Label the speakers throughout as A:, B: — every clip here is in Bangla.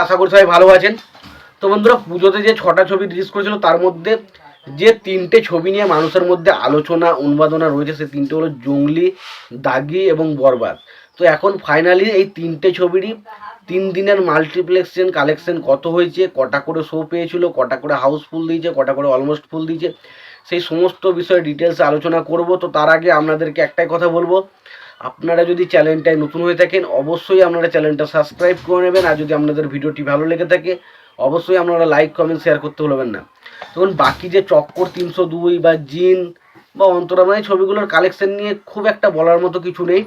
A: আশা করি সবাই ভালো আছেন। তো বন্ধুরা, পুজোতে যে 6টা ছবি রিলিজ করেছিল তার মধ্যে যে 3টে ছবি নিয়ে মানুষের মধ্যে আলোচনা উন্মাদনা রয়েছে, সেই 3টে হলো জঙ্গলি, দাগি এবং বরবাদ। তো এখন ফাইনালি এই 3টে ছবিরই 3 দিনের মাল্টিপ্লেক্সেশন কালেকশন কত হয়েছে, কটা করে শো পেয়েছিল, কটা করে হাউসফুল দিয়েছে, কটা করে অলমোস্ট ফুল দিয়েছে, সেই সমস্ত বিষয়ে ডিটেলস আলোচনা করব। তো তার আগে আপনাদেরকে একটাই কথা বলবো, আপনারা যদি চ্যানেলটায় নতুন হয়ে থাকেন অবশ্যই আপনারা চ্যানেলটা সাবস্ক্রাইব করে নেবেন। আর যদি আপনাদের ভিডিওটি ভালো লেগে থাকে অবশ্যই আপনারা লাইক কমেন্ট শেয়ার করতে ভুলবেন না। তখন বাকি যে চক্কর 302 বা জিন বা অন্তরামা এই ছবিগুলোর কালেকশন নিয়ে খুব একটা বলার মতো কিছু নেই।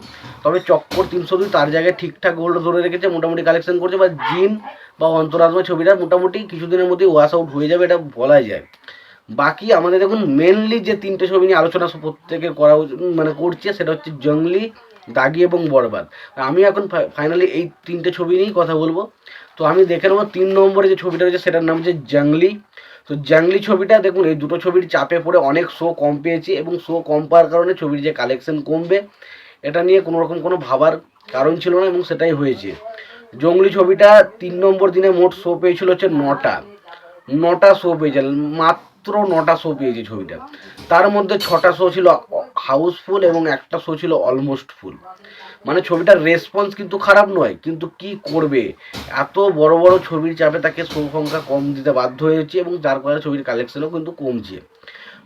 A: তবে চক্কর 302 তার জায়গায় ঠিকঠাক গোল্ড ধরে রেখেছে, মোটামুটি কালেকশন করছে। বা জিন বা অন্তরাত্মা ছবিটা মোটামুটি কিছুদিনের মধ্যেই ওয়াশ আউট হয়ে যাবে, এটা বলা যায়। বাকি আমাদের দেখুন মেনলি যে 3টে ছবি নিয়ে আলোচনা প্রত্যেকের করা মানে করছে, সেটা হচ্ছে জঙ্গলি, দাগি এবং বরবাদ। আমি এখন ফাইনালি এই 3টে ছবি নিয়েই কথা বলবো। তো আমি দেখে নেবো 3 নম্বরে যে ছবিটা রয়েছে সেটার নাম হচ্ছে জঙ্গলি। তো জঙ্গলি ছবিটা দেখুন, এই দুটো ছবির চাপে পড়ে অনেক শো কম পেয়েছি, এবং শো কম পাওয়ার কারণে ছবির যে কালেকশন কমবে এটা নিয়ে কোনো ভাবার কারণ ছিল না, এবং সেটাই হয়েছে। জঙ্গলি ছবিটা 3 নম্বর দিনে মোট শো পেয়েছিল হচ্ছে 9টা শো পেয়েছে, মাত্র 9টা শো পেয়েছে ছবিটা। তার মধ্যে 6টা শো ছিল হাউসফুল এবং একটা শো ছিল অলমোস্ট ফুল। মানে ছবিটার রেসপন্স কিন্তু খারাপ নয়, কিন্তু কি করবে, এত বড় বড় ছবির চাপে তাকে শো সংখ্যা কম দিতে বাধ্য হয়েছে, এবং যার ফলে ছবির কালেকশনও কিন্তু কমছে।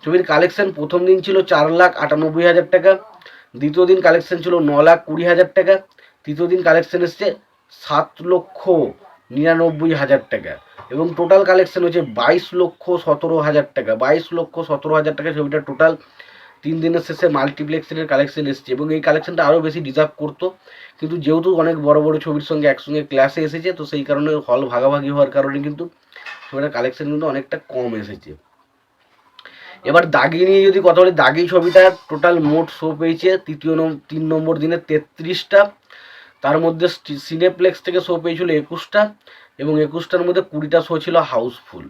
A: ছবির কালেকশন প্রথম দিন ছিল 4,98,000 টাকা, দ্বিতীয় দিন কালেকশন ছিল 9,20,000 টাকা, তৃতীয় দিন কালেকশন এসছে 7,99,000 টাকা, এবং টোটাল কালেকশন হচ্ছে 22,17,000 টাকা। 22,17,000 টাকা ছবিটা টোটাল 3 দিনের শেষে মাল্টিপ্লেক্সের কালেকশন এসছে, এবং এই কালেকশনটা আরও বেশি ডিজার্ভ করতো, কিন্তু যেহেতু অনেক বড় বড় ছবির সঙ্গে একসঙ্গে ক্লাসে এসেছে, তো সেই কারণে হল ভাগাভাগি হওয়ার কারণে কিন্তু ছবিটার কালেকশন কিন্তু অনেকটা কম এসেছে। এবার দাগি নিয়ে যদি কথা বলি, দাগি ছবিটা টোটাল মোট শো পেয়েছে 3 নম্বর দিনে 33টা। তার মধ্যে সিনেপ্লেক্স থেকে শো পেয়েছিল 21টা, এবং 21টার মধ্যে 20টা শো ছিল হাউসফুল।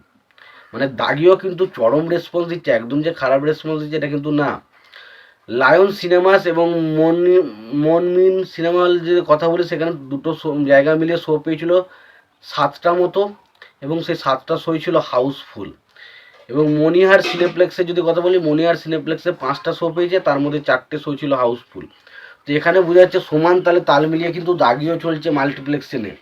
A: মানে দাগিও কিন্তু চরম রেসপন্স দিচ্ছে, একদম যে খারাপ রেসপন্স দিচ্ছে এটা কিন্তু না। লায়ন সিনেমাস এবং মনমিন সিনেমা হল যে কথা বলি, সেখানে দুটো জায়গা মিলিয়ে শো পেয়েছিল 7টা মতো, এবং সেই 7টা শো ছিল হাউসফুল। এবং মনিহার সিনেপ্লেক্সের যদি কথা বলি, মনিহার সিনেপ্লেক্সে 5টা শো পেয়েছে, তার মধ্যে 4টে শো ছিল হাউসফুল। তো এখানে বোঝা যাচ্ছে সমান তাল মিলিয়ে কিন্তু দাগিও চলছে মাল্টিপ্লেক্সেনে।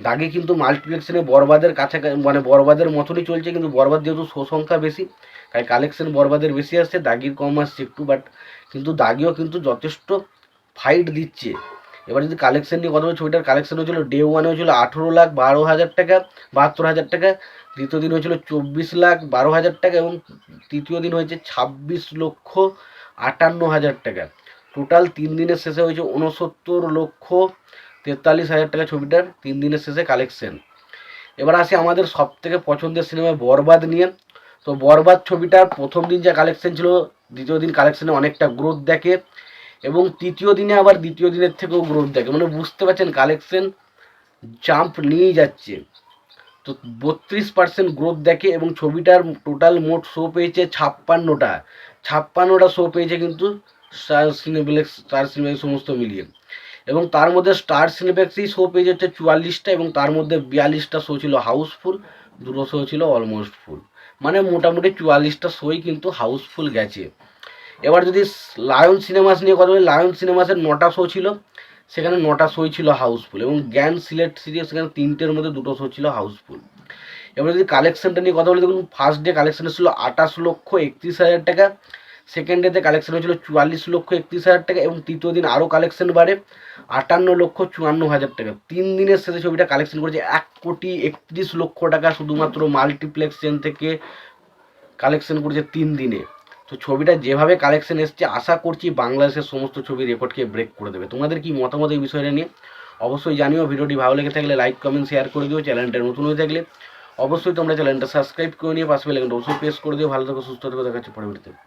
A: দাগি কিন্তু মাল্টিপ্লেক্সেনে বরবাদের কাছাকাছি, মানে বরবাদের মতনই চলছে, কিন্তু বরবাদ যেহেতু শো সংখ্যা বেশি তাই কালেকশন বরবাদের বেশি আসছে, দাগির কম আসছে একটু, বাট কিন্তু দাগিও কিন্তু যথেষ্ট ফাইট দিচ্ছে। এবার যদি কালেকশন নিয়ে কথা বলি, ছবিটার কালেকশন হয়েছিল ডে 1 হয়েছিল 18,12,000 টাকা, 72,000 টাকা, দ্বিতীয় দিন হয়েছিল 24,12,000 টাকা, এবং তৃতীয় দিন হয়েছে 26,58,000 টাকা। টোটাল 3 দিনের শেষে হয়েছে 69,43,000 টাকা ছবিটার 3 দিনের শেষে কালেকশন। এবার আসি আমাদের সব থেকে পছন্দের সিনেমা বরবাদ নিয়ে। তো বরবাদ ছবিটার প্রথম দিন যা কালেকশন ছিল, দ্বিতীয় দিন কালেকশনে অনেকটা গ্রোথ দেখে, এবং তৃতীয় দিনে আবার দ্বিতীয় দিনের থেকেও গ্রোথ দেখে। মানে বুঝতে পারছেন কালেকশন জাম্প নিয়েই যাচ্ছে। তো 32% গ্রোথ দেখে, এবং ছবিটার টোটাল মোট শো পেয়েছে 56টা শো পেয়েছে কিন্তু স্টার সিনেপ্লেক্স সমস্ত মিলিয়ে। এবং তার মধ্যে স্টার সিনেপ্লেক্সই শো পেয়েছে হচ্ছে 44টা, এবং তার মধ্যে 42টা শো ছিল হাউসফুল, 2টো শো ছিল অলমোস্ট ফুল। মানে মোটামুটি 44টা শোই কিন্তু হাউসফুল গেছে। এবার যদি লায়ন সিনেমাস নিয়ে কথা বলি, লায়ন সিনেমাসের 9টা শো ছিল, সেখানে 9টা শোই ছিল হাউসফুল, এবং জ্ঞান সিলেক্ট সিরিজ সেখানে 3টের মধ্যে 2টো শো ছিল হাউসফুল। এবার যদি কালেকশনটা নিয়ে কথা বলি, দেখুন ফার্স্ট ডে কালেকশন ছিল 28,31,000 টাকা, সেকেন্ড ডেতে কালেকশন হয়েছিল 44,31,000 টাকা, এবং তৃতীয় দিন আরও কালেকশন বাড়ে 58,54,000 টাকা। 3 দিনের শেষে ছবিটা কালেকশন করেছে 1,31,00,000 টাকা, শুধুমাত্র মাল্টিপ্লেক্স চেন থেকে কালেকশন করেছে 3 দিনে। তো ছবিটা যেভাবে কালেকশন এসছে, আশা করছি বাংলাদেশের সমস্ত ছবি রেকর্ডকে ব্রেক করে দেবে। তোমাদের কি মতামত এই বিষয়টা নিয়ে অবশ্যই জানিও। ভিডিওটি ভালো লেগে থাকলে লাইক কমেন্ট শেয়ার করে দিও। চ্যানেলটা নতুন হয়ে থাকলে অবশ্যই তোমরা চ্যানেলটা সাবস্ক্রাইব করে নিয়ে পাশে বেল আইকনটা অবশ্যই প্রেস করে দিও। ভালো থেকো, সুস্থ থেকো, দেখা হচ্ছে পরবর্তীতে।